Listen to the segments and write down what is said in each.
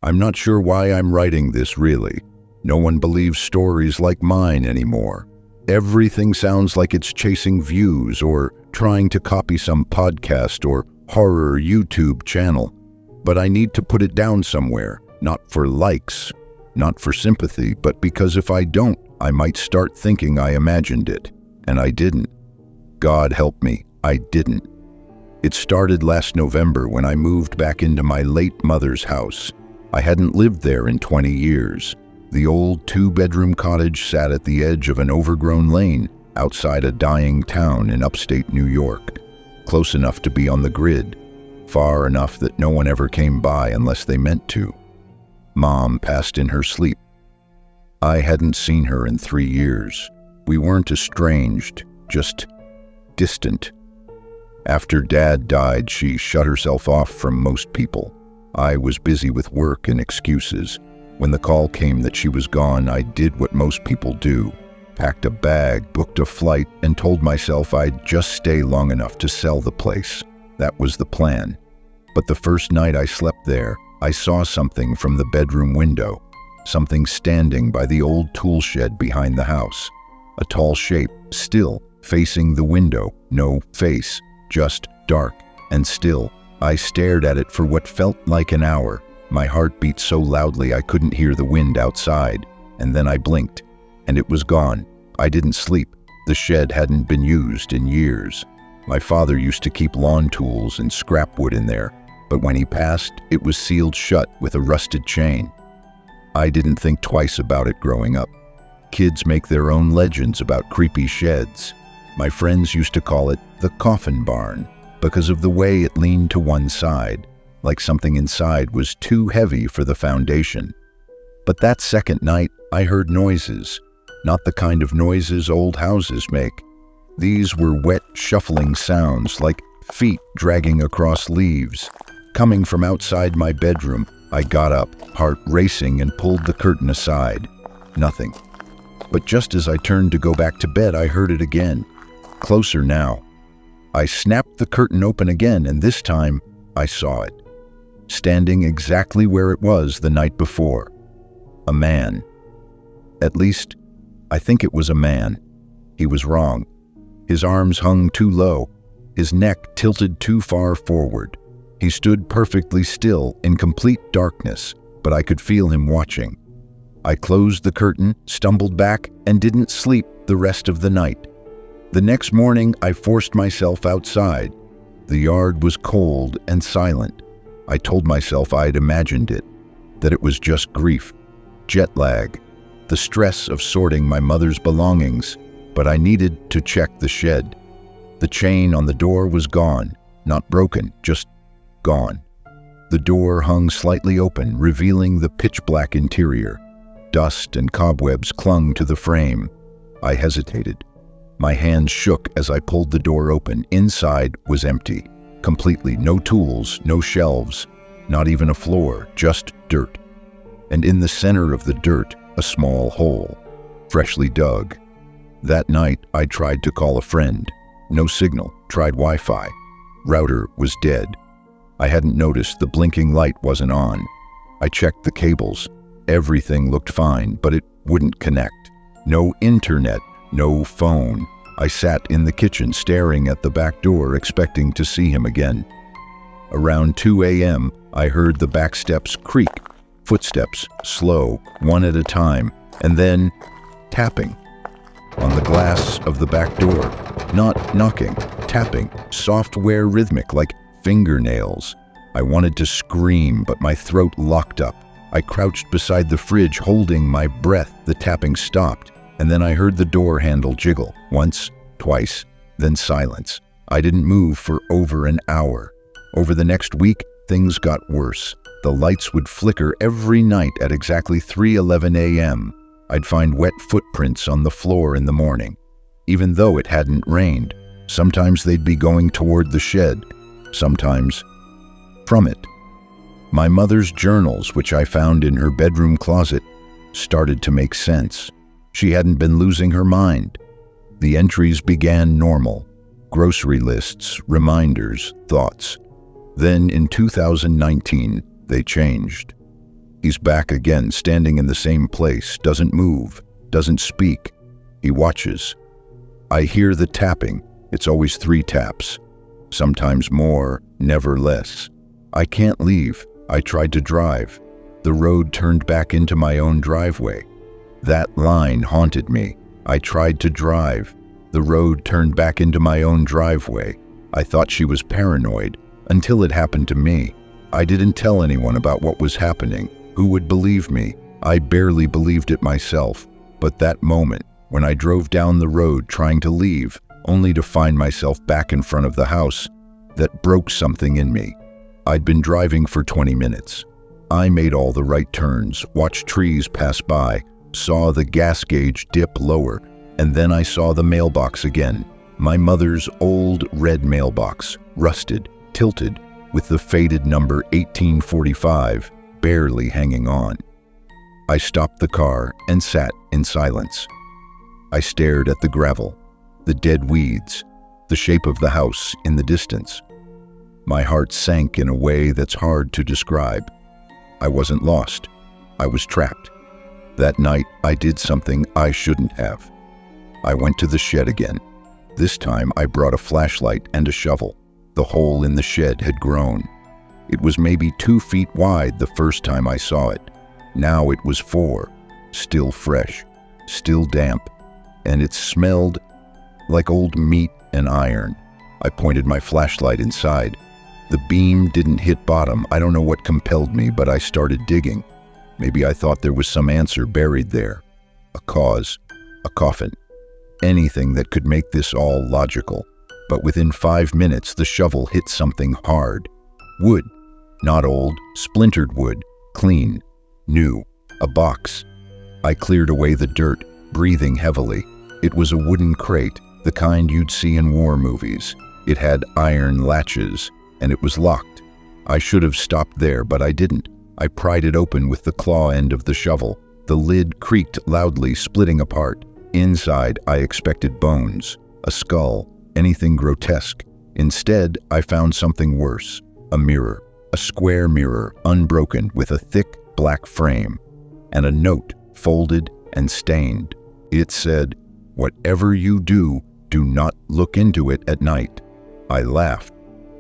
I'm not sure why I'm writing this really. No one believes stories like mine anymore. Everything sounds like it's chasing views or trying to copy some podcast or horror YouTube channel. But I need to put it down somewhere, not for likes, not for sympathy, but because if I don't, I might start thinking I imagined it. And I didn't. God help me, I didn't. It started last November when I moved back into my late mother's house. I hadn't lived there in 20 years. The old 2-bedroom cottage sat at the edge of an overgrown lane outside a dying town in upstate New York, close enough to be on the grid, far enough that no one ever came by unless they meant to. Mom passed in her sleep. I hadn't seen her in 3 years. We weren't estranged, just distant. After Dad died, she shut herself off from most people. I was busy with work and excuses. When the call came that she was gone, I did what most people do. Packed a bag, booked a flight, and told myself I'd just stay long enough to sell the place. That was the plan. But the first night I slept there, I saw something from the bedroom window. Something standing by the old tool shed behind the house. A tall shape, still, facing the window. No face, just dark and still. I stared at it for what felt like an hour. My heart beat so loudly I couldn't hear the wind outside. And then I blinked, and it was gone. I didn't sleep. The shed hadn't been used in years. My father used to keep lawn tools and scrap wood in there, but when he passed, it was sealed shut with a rusted chain. I didn't think twice about it growing up. Kids make their own legends about creepy sheds. My friends used to call it the coffin barn because of the way it leaned to one side, like something inside was too heavy for the foundation. But that second night, I heard noises, not the kind of noises old houses make. These were wet, shuffling sounds like feet dragging across leaves. Coming from outside my bedroom, I got up, heart racing, and pulled the curtain aside. Nothing. But just as I turned to go back to bed, I heard it again. Closer now. I snapped the curtain open again, and this time, I saw it. Standing exactly where it was the night before. A man. At least, I think it was a man. He was wrong. His arms hung too low, his neck tilted too far forward. He stood perfectly still in complete darkness, but I could feel him watching. I closed the curtain, stumbled back, and didn't sleep the rest of the night. The next morning, I forced myself outside. The yard was cold and silent. I told myself I'd imagined it, that it was just grief, jet lag, the stress of sorting my mother's belongings, but I needed to check the shed. The chain on the door was gone, not broken, just gone. The door hung slightly open, revealing the pitch-black interior. Dust and cobwebs clung to the frame. I hesitated. My hands shook as I pulled the door open. Inside was empty. Completely. No tools, no shelves, not even a floor, just dirt. And in the center of the dirt, a small hole, freshly dug. That night, I tried to call a friend. No signal. Tried Wi-Fi. Router was dead. I hadn't noticed the blinking light wasn't on. I checked the cables. Everything looked fine, but it wouldn't connect. No internet, no phone. I sat in the kitchen staring at the back door, expecting to see him again. Around 2 a.m., I heard the back steps creak. Footsteps, slow, one at a time, and then tapping on the glass of the back door. Not knocking, tapping, software rhythmic like fingernails. I wanted to scream, but my throat locked up. I crouched beside the fridge, holding my breath. The tapping stopped, and then I heard the door handle jiggle. Once, twice, then silence. I didn't move for over an hour. Over the next week, things got worse. The lights would flicker every night at exactly 3:11 a.m. I'd find wet footprints on the floor in the morning, even though it hadn't rained. Sometimes they'd be going toward the shed, sometimes from it. My mother's journals, which I found in her bedroom closet, started to make sense. She hadn't been losing her mind. The entries began normal. Grocery lists, reminders, thoughts. Then in 2019, they changed. He's back again, standing in the same place, doesn't move, doesn't speak. He watches. I hear the tapping. It's always 3 taps. Sometimes more, never less. I can't leave. I tried to drive. The road turned back into my own driveway. That line haunted me. I tried to drive. The road turned back into my own driveway. I thought she was paranoid until it happened to me. I didn't tell anyone about what was happening. Who would believe me? I barely believed it myself. But that moment, when I drove down the road trying to leave, only to find myself back in front of the house, that broke something in me. I'd been driving for 20 minutes. I made all the right turns, watched trees pass by, saw the gas gauge dip lower, and then I saw the mailbox again. My mother's old red mailbox, rusted, tilted, with the faded number 1845 barely hanging on. I stopped the car and sat in silence. I stared at the gravel, the dead weeds, the shape of the house in the distance. My heart sank in a way that's hard to describe. I wasn't lost. I was trapped. That night, I did something I shouldn't have. I went to the shed again. This time, I brought a flashlight and a shovel. The hole in the shed had grown. It was maybe 2 feet wide the first time I saw it. Now it was 4, still fresh, still damp, and it smelled like old meat and iron. I pointed my flashlight inside. The beam didn't hit bottom. I don't know what compelled me, but I started digging. Maybe I thought there was some answer buried there. A cause, a coffin, anything that could make this all logical. But within 5 minutes, the shovel hit something hard. Wood, not old, splintered wood, clean, new, a box. I cleared away the dirt, breathing heavily. It was a wooden crate, the kind you'd see in war movies. It had iron latches, and it was locked. I should have stopped there, but I didn't. I pried it open with the claw end of the shovel. The lid creaked loudly, splitting apart. Inside, I expected bones, a skull, anything grotesque. Instead, I found something worse. A mirror, a square mirror, unbroken, with a thick black frame, and a note, folded and stained. It said, "Whatever you do, do not look into it at night." I laughed,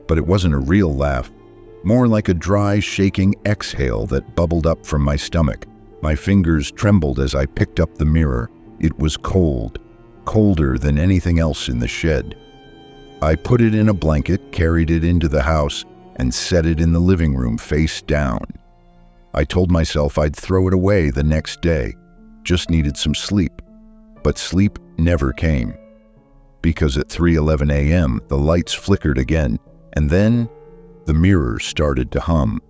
but it wasn't a real laugh, more like a dry, shaking exhale that bubbled up from my stomach. My fingers trembled as I picked up the mirror. It was cold, colder than anything else in the shed. I put it in a blanket, carried it into the house, and set it in the living room face down. I told myself I'd throw it away the next day, just needed some sleep. But sleep never came, because at 3:11 a.m. the lights flickered again, and then the mirror started to hum.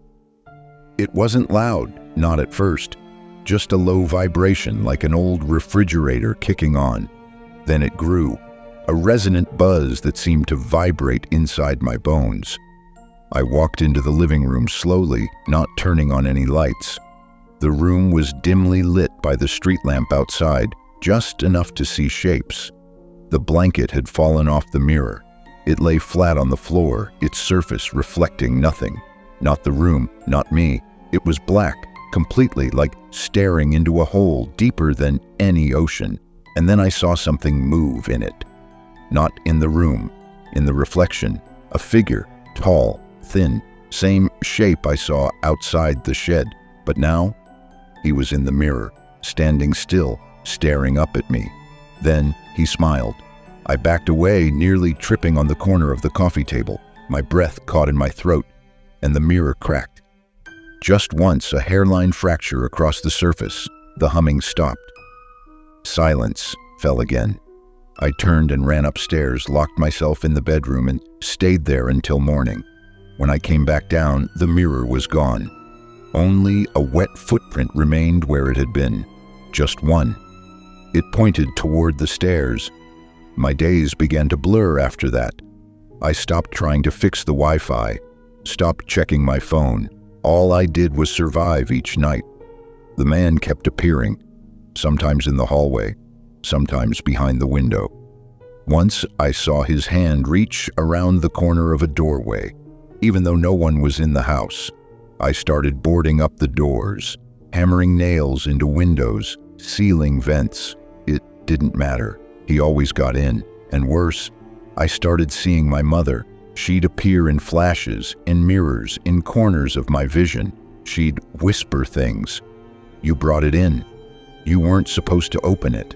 It wasn't loud, not at first, just a low vibration like an old refrigerator kicking on. Then it grew, a resonant buzz that seemed to vibrate inside my bones. I walked into the living room slowly, not turning on any lights. The room was dimly lit by the street lamp outside, just enough to see shapes. The blanket had fallen off the mirror. It lay flat on the floor, its surface reflecting nothing. Not the room, not me. It was black, completely, like staring into a hole deeper than any ocean. And then I saw something move in it. Not in the room, in the reflection. A figure, tall, thin, same shape I saw outside the shed. But now, he was in the mirror, standing still, staring up at me. Then he smiled. I backed away, nearly tripping on the corner of the coffee table. My breath caught in my throat, and the mirror cracked. Just once, a hairline fracture across the surface. The humming stopped. Silence fell again. I turned and ran upstairs, locked myself in the bedroom, and stayed there until morning. When I came back down, the mirror was gone. Only a wet footprint remained where it had been. Just one. It pointed toward the stairs. My days began to blur after that. I stopped trying to fix the Wi-Fi, stopped checking my phone. All I did was survive each night. The man kept appearing, sometimes in the hallway, sometimes behind the window. Once I saw his hand reach around the corner of a doorway, even though no one was in the house. I started boarding up the doors, hammering nails into windows, sealing vents. It didn't matter. He always got in. And worse, I started seeing my mother. She'd appear in flashes, in mirrors, in corners of my vision. She'd whisper things. "You brought it in. You weren't supposed to open it.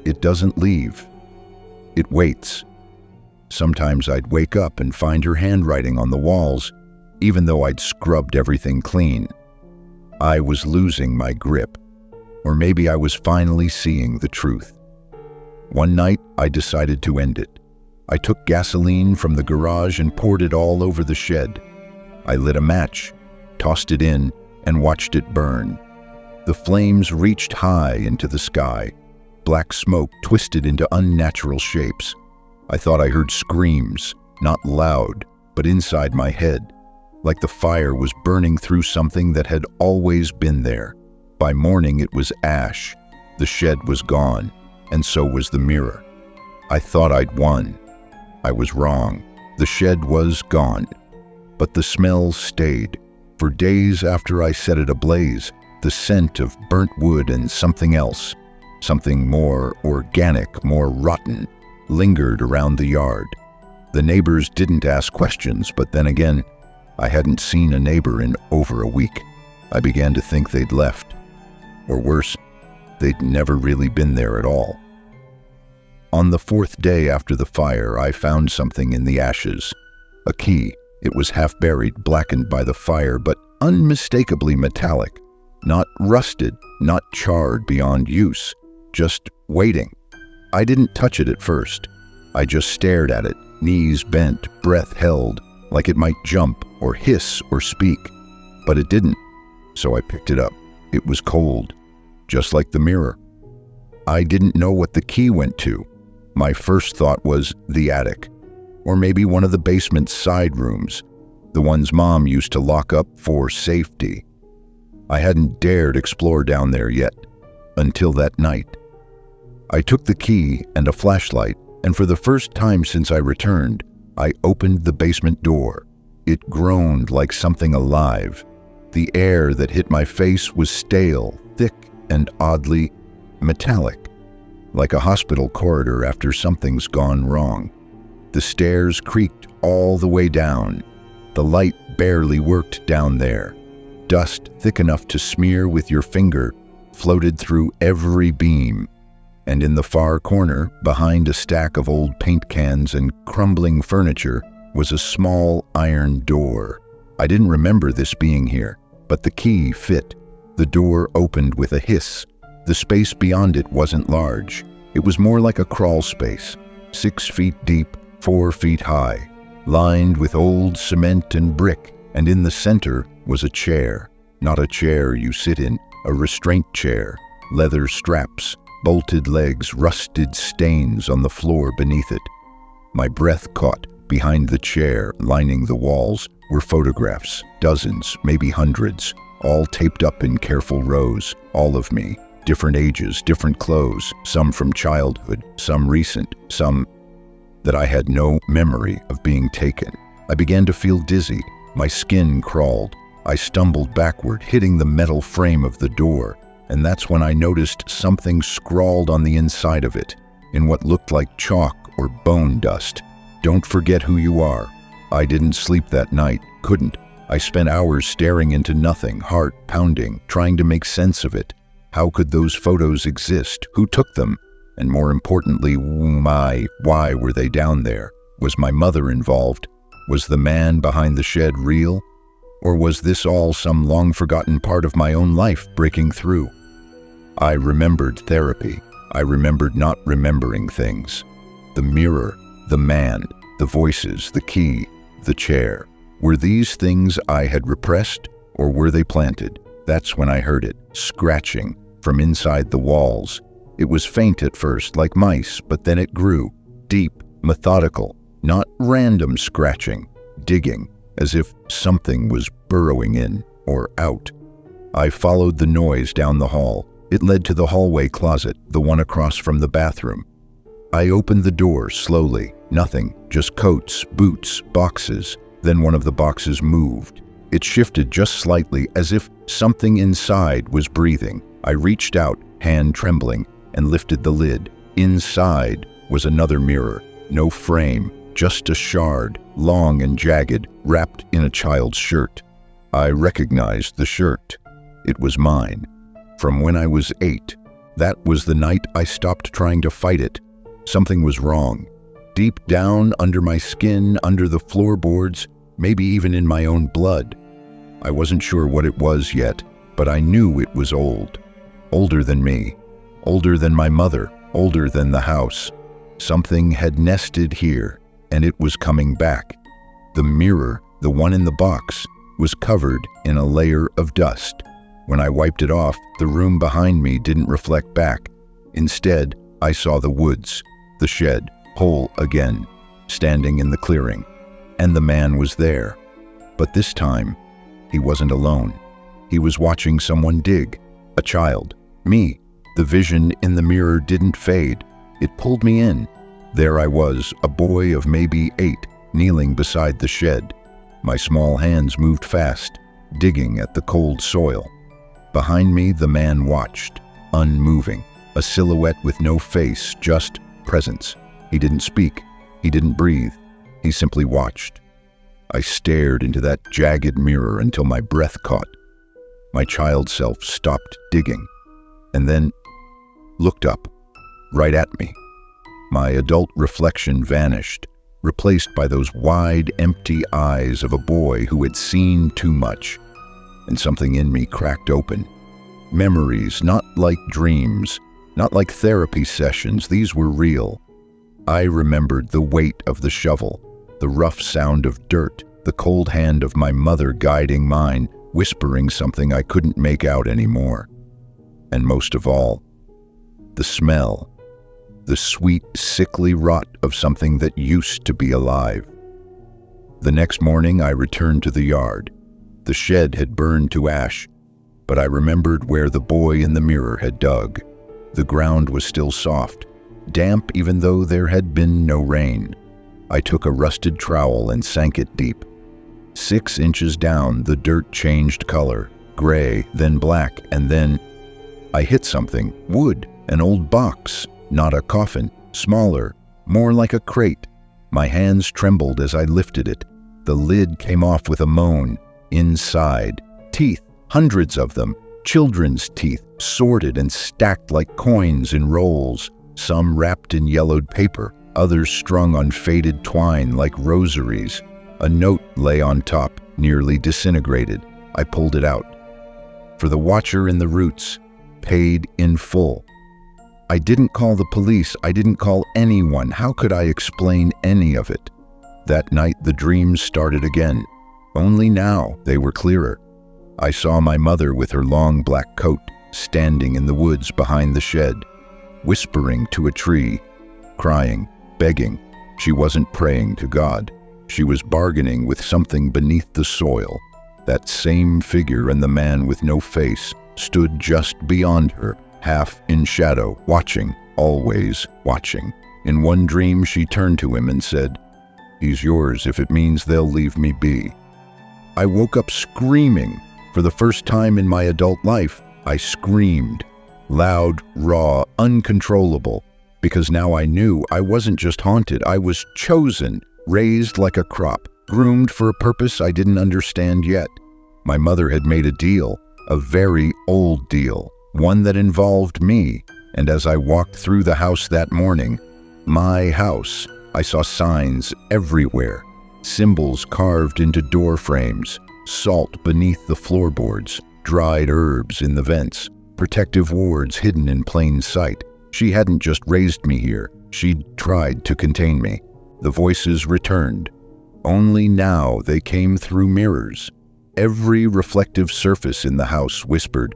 It doesn't leave. It waits." Sometimes I'd wake up and find her handwriting on the walls, even though I'd scrubbed everything clean. I was losing my grip, or maybe I was finally seeing the truth. One night, I decided to end it. I took gasoline from the garage and poured it all over the shed. I lit a match, tossed it in, and watched it burn. The flames reached high into the sky. Black smoke twisted into unnatural shapes. I thought I heard screams, not loud, but inside my head, like the fire was burning through something that had always been there. By morning, it was ash. The shed was gone, and so was the mirror. I thought I'd won. I was wrong. The shed was gone, but the smell stayed. For days after I set it ablaze, the scent of burnt wood and something else, something more organic, more rotten, lingered around the yard. The neighbors didn't ask questions, but then again, I hadn't seen a neighbor in over a week. I began to think they'd left. Or worse, they'd never really been there at all. On the fourth day after the fire, I found something in the ashes. A key. It was half buried, blackened by the fire, but unmistakably metallic. Not rusted, not charred beyond use, just waiting. I didn't touch it at first. I just stared at it, knees bent, breath held, like it might jump or hiss or speak. But it didn't, so I picked it up. It was cold, just like the mirror. I didn't know what the key went to. My first thought was the attic, or maybe one of the basement's side rooms, the ones Mom used to lock up for safety. I hadn't dared explore down there yet, until that night. I took the key and a flashlight, and for the first time since I returned, I opened the basement door. It groaned like something alive. The air that hit my face was stale, thick, and oddly metallic, like a hospital corridor after something's gone wrong. The stairs creaked all the way down. The light barely worked down there. Dust thick enough to smear with your finger floated through every beam. And in the far corner, behind a stack of old paint cans and crumbling furniture, was a small iron door. I didn't remember this being here, but the key fit. The door opened with a hiss. The space beyond it wasn't large. It was more like a crawl space, 6 feet deep, 4 feet high, lined with old cement and brick, and in the center was a chair. Not a chair you sit in, a restraint chair, leather straps, bolted legs, rusted stains on the floor beneath it. My breath caught. Behind the chair, lining the walls, were photographs, dozens, maybe hundreds, all taped up in careful rows, all of me, different ages, different clothes, some from childhood, some recent, some that I had no memory of being taken. I began to feel dizzy. My skin crawled. I stumbled backward, hitting the metal frame of the door, and that's when I noticed something scrawled on the inside of it, in what looked like chalk or bone dust. "Don't forget who you are." I didn't sleep that night, couldn't. I spent hours staring into nothing, heart pounding, trying to make sense of it. How could those photos exist? Who took them? And more importantly, why were they down there? Was my mother involved? Was the man behind the shed real? Or was this all some long-forgotten part of my own life breaking through? I remembered therapy. I remembered not remembering things. The mirror, the man, the voices, the key, the chair. Were these things I had repressed, or were they planted? That's when I heard it, scratching, from inside the walls. It was faint at first, like mice, but then it grew, deep, methodical, not random scratching, digging, as if something was burrowing in or out. I followed the noise down the hall. It led to the hallway closet, the one across from the bathroom. I opened the door slowly. Nothing, just coats, boots, boxes. Then one of the boxes moved. It shifted just slightly, as if something inside was breathing. I reached out, hand trembling, and lifted the lid. Inside was another mirror. No frame, just a shard, long and jagged, wrapped in a child's shirt. I recognized the shirt. It was mine. From when I was 8. That was the night I stopped trying to fight it. Something was wrong. Deep down, under my skin, under the floorboards, maybe even in my own blood. I wasn't sure what it was yet, but I knew it was old. Older than me. Older than my mother. Older than the house. Something had nested here, and it was coming back. The mirror, the one in the box, was covered in a layer of dust. When I wiped it off, the room behind me didn't reflect back. Instead, I saw the woods, the shed, whole again, standing in the clearing. And the man was there. But this time, he wasn't alone. He was watching someone dig. A child. Me. The vision in the mirror didn't fade. It pulled me in. There I was, a boy of maybe 8, kneeling beside the shed. My small hands moved fast, digging at the cold soil. Behind me, the man watched, unmoving, a silhouette with no face, just presence. He didn't speak. He didn't breathe. He simply watched. I stared into that jagged mirror until my breath caught. My child self stopped digging, and then looked up, right at me. My adult reflection vanished, replaced by those wide, empty eyes of a boy who had seen too much. And something in me cracked open. Memories, not like dreams, not like therapy sessions, these were real. I remembered the weight of the shovel, the rough sound of dirt, the cold hand of my mother guiding mine, whispering something I couldn't make out anymore. And most of all, the smell, the sweet, sickly rot of something that used to be alive. The next morning, I returned to the yard. The shed had burned to ash, but I remembered where the boy in the mirror had dug. The ground was still soft, damp even though there had been no rain. I took a rusted trowel and sank it deep. 6 inches down, the dirt changed color, gray, then black, and then I hit something, wood, an old box, not a coffin, smaller, more like a crate. My hands trembled as I lifted it. The lid came off with a moan. Inside, teeth, hundreds of them, children's teeth, sorted and stacked like coins in rolls, some wrapped in yellowed paper, others strung on faded twine like rosaries. A note lay on top, nearly disintegrated. I pulled it out. For the watcher in the roots, paid in full. I didn't call the police. I didn't call anyone. How could I explain any of it? That night, the dreams started again. Only now they were clearer. I saw my mother with her long black coat, standing in the woods behind the shed, whispering to a tree, crying, begging. She wasn't praying to God. She was bargaining with something beneath the soil. That same figure and the man with no face stood just beyond her, half in shadow, watching, always watching. In one dream, she turned to him and said, "He's yours if it means they'll leave me be." I woke up screaming. For the first time in my adult life, I screamed. Loud, raw, uncontrollable. Because now I knew I wasn't just haunted, I was chosen, raised like a crop, groomed for a purpose I didn't understand yet. My mother had made a deal, a very old deal, one that involved me. And as I walked through the house that morning, my house, I saw signs everywhere, symbols carved into door frames, salt beneath the floorboards, dried herbs in the vents, protective wards hidden in plain sight. She hadn't just raised me here, she'd tried to contain me. The voices returned. Only now they came through mirrors. Every reflective surface in the house whispered.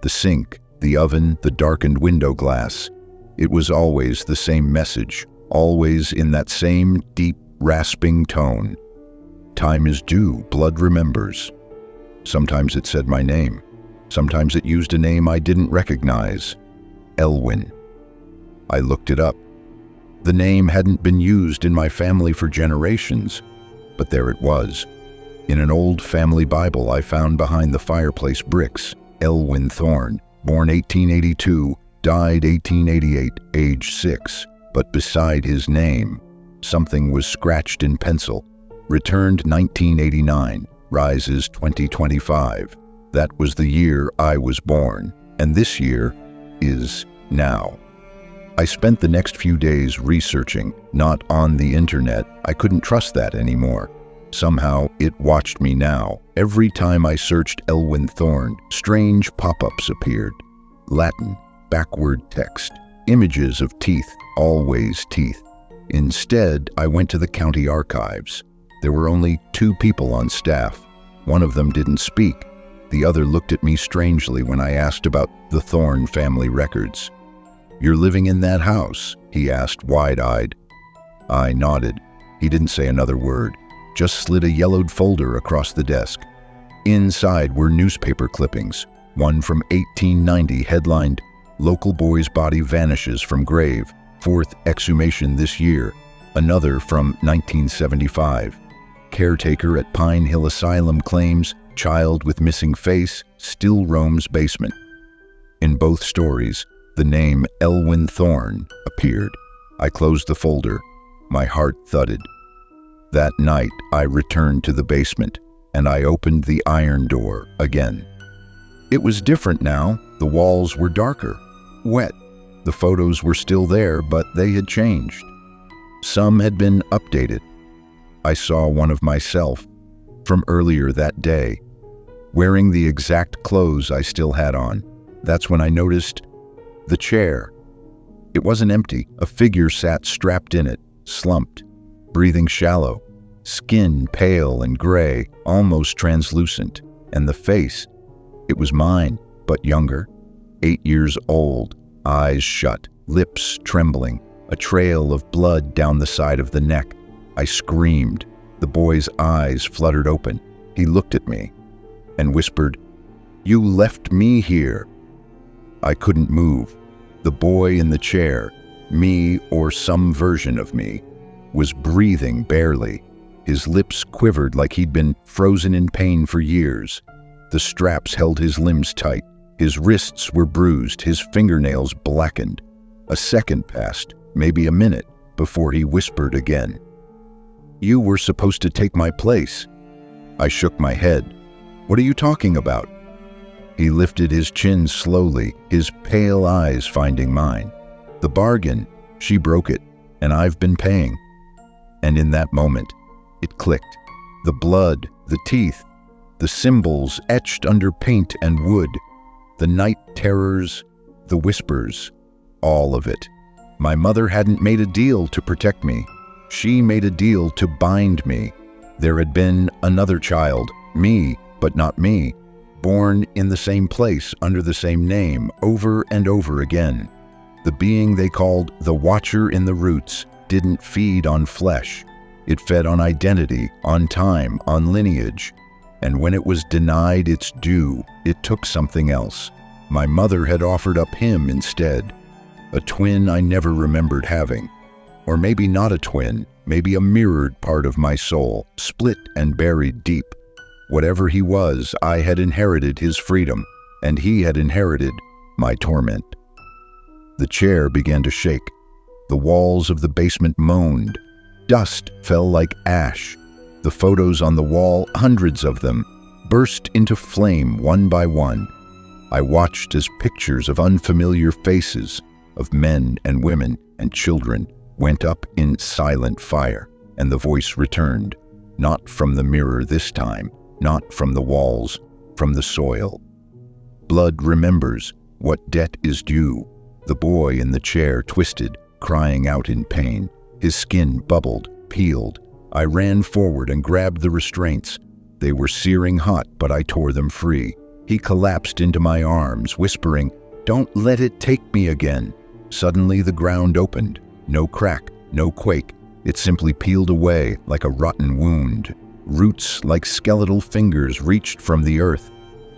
The sink, the oven, the darkened window glass. It was always the same message, always in that same deep, rasping tone. Time is due, blood remembers. Sometimes it said my name. Sometimes it used a name I didn't recognize. Elwyn. I looked it up. The name hadn't been used in my family for generations, but there it was. In an old family Bible I found behind the fireplace bricks, Elwyn Thorne, born 1882, died 1888, age 6. But beside his name, something was scratched in pencil. Returned 1989, rises 2025. That was the year I was born, and this year is now. I spent the next few days researching, not on the internet. I couldn't trust that anymore. Somehow, it watched me now. Every time I searched Elwyn Thorne, strange pop-ups appeared. Latin, backward text, images of teeth, always teeth. Instead, I went to the county archives. There were only 2 people on staff. One of them didn't speak. The other looked at me strangely when I asked about the Thorne family records. "You're living in that house?" he asked, wide-eyed. I nodded. He didn't say another word, just slid a yellowed folder across the desk. Inside were newspaper clippings, one from 1890 headlined, "Local boy's body vanishes from grave, 4th exhumation this year." Another from 1975. "Caretaker at Pine Hill Asylum claims child with missing face still roams basement." In both stories, the name Elwyn Thorne appeared. I closed the folder. My heart thudded. That night, I returned to the basement, and I opened the iron door again. It was different now. The walls were darker, wet. The photos were still there, but they had changed. Some had been updated. I saw one of myself from earlier that day, wearing the exact clothes I still had on. That's when I noticed the chair. It wasn't empty. A figure sat strapped in it, slumped, breathing shallow, skin pale and gray, almost translucent. And the face, it was mine, but younger, 8 years old, eyes shut, lips trembling, a trail of blood down the side of the neck. I screamed. The boy's eyes fluttered open. He looked at me and whispered, "You left me here." I couldn't move. The boy in the chair, me or some version of me, was breathing barely. His lips quivered like he'd been frozen in pain for years. The straps held his limbs tight. His wrists were bruised, his fingernails blackened. A second passed, maybe a minute, before he whispered again, "You were supposed to take my place." I shook my head. "What are you talking about?" He lifted his chin slowly, his pale eyes finding mine. "The bargain, she broke it, and I've been paying." And in that moment, it clicked. The blood, the teeth, the symbols etched under paint and wood, the night terrors, the whispers, all of it. My mother hadn't made a deal to protect me. She made a deal to bind me. There had been another child, me, but not me, born in the same place under the same name over and over again. The being they called the Watcher in the Roots didn't feed on flesh. It fed on identity, on time, on lineage. And when it was denied its due, it took something else. My mother had offered up him instead, a twin I never remembered having. Or maybe not a twin, maybe a mirrored part of my soul, split and buried deep. Whatever he was, I had inherited his freedom, and he had inherited my torment. The chair began to shake. The walls of the basement moaned. Dust fell like ash. The photos on the wall, hundreds of them, burst into flame one by one. I watched as pictures of unfamiliar faces, of men and women and children, went up in silent fire, and the voice returned, not from the mirror this time, not from the walls, from the soil. Blood remembers what debt is due. The boy in the chair twisted, crying out in pain. His skin bubbled, peeled. I ran forward and grabbed the restraints. They were searing hot, but I tore them free. He collapsed into my arms, whispering, "Don't let it take me again." Suddenly the ground opened. No crack, no quake. It simply peeled away like a rotten wound. Roots like skeletal fingers reached from the earth.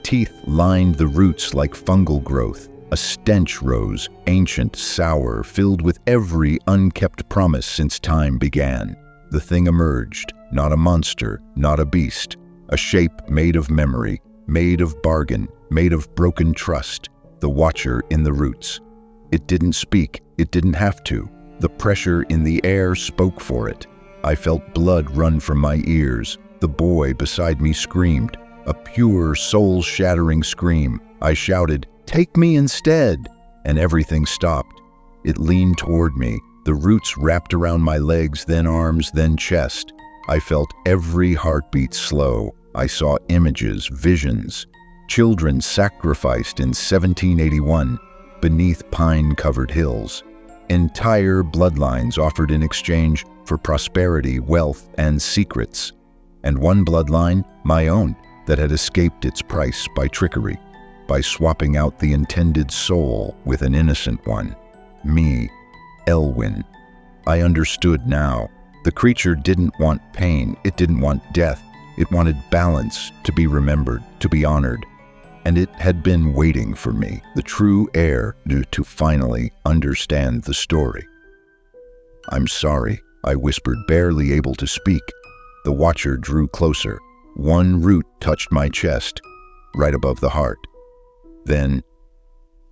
Teeth lined the roots like fungal growth. A stench rose, ancient, sour, filled with every unkept promise since time began. The thing emerged, not a monster, not a beast, A shape made of memory, made of bargain, made of broken trust. The watcher in the roots. It didn't speak, it didn't have to. The pressure in the air spoke for it. I felt blood run from my ears. The boy beside me screamed, a pure, soul-shattering scream. I shouted, "Take me instead!" And everything stopped. It leaned toward me. The roots wrapped around my legs, then arms, then chest. I felt every heartbeat slow. I saw images, visions. Children sacrificed in 1781 beneath pine-covered hills. Entire bloodlines offered in exchange for prosperity, wealth, and secrets. And one bloodline, my own, that had escaped its price by trickery, by swapping out the intended soul with an innocent one. Me, Elwyn. I understood now. The creature didn't want pain, it didn't want death. It wanted balance, to be remembered, to be honored. And it had been waiting for me, the true heir, to finally understand the story. "I'm sorry," I whispered, barely able to speak. The watcher drew closer. One root touched my chest, right above the heart. Then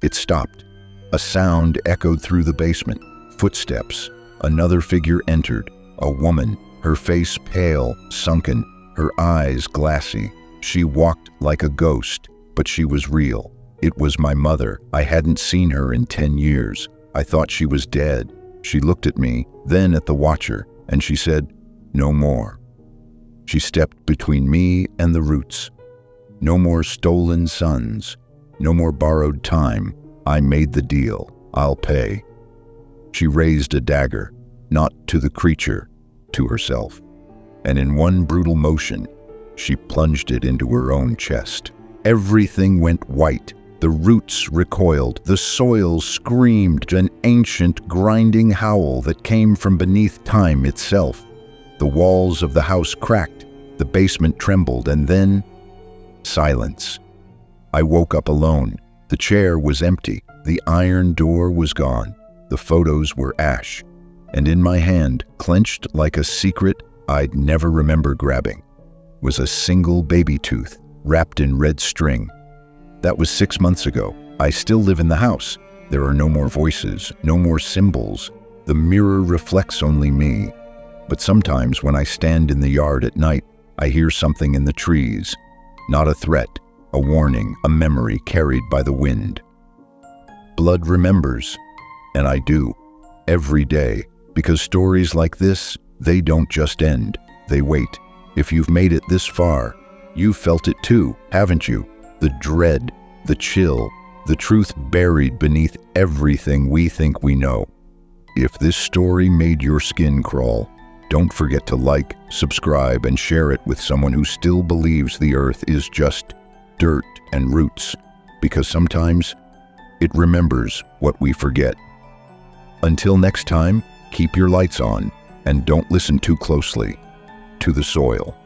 it stopped. A sound echoed through the basement. Footsteps. Another figure entered. A woman, her face pale, sunken, her eyes glassy. She walked like a ghost, but she was real. It was my mother. I hadn't seen her in 10 years. I thought she was dead. She looked at me, then at the watcher, and she said, "No more." She stepped between me and the roots. No more stolen sons. No more borrowed time. I made the deal. I'll pay. She raised a dagger, not to the creature, to herself. And in one brutal motion, she plunged it into her own chest. Everything went white. The roots recoiled. The soil screamed, an ancient, grinding howl that came from beneath time itself. The walls of the house cracked. The basement trembled, and then silence. I woke up alone. The chair was empty. The iron door was gone. The photos were ash. And in my hand, clenched like a secret I'd never remember grabbing, was a single baby tooth wrapped in red string. That was 6 months ago. I still live in the house. There are no more voices, no more symbols. The mirror reflects only me. But sometimes when I stand in the yard at night, I hear something in the trees. Not a threat, a warning, a memory carried by the wind. Blood remembers, and I do, every day, because stories like this, they don't just end, they wait. If you've made it this far, you've felt it too, haven't you? The dread, the chill, the truth buried beneath everything we think we know. If this story made your skin crawl, don't forget to like, subscribe, and share it with someone who still believes the earth is just dirt and roots, because sometimes it remembers what we forget. Until next time, keep your lights on and don't listen too closely to the soil.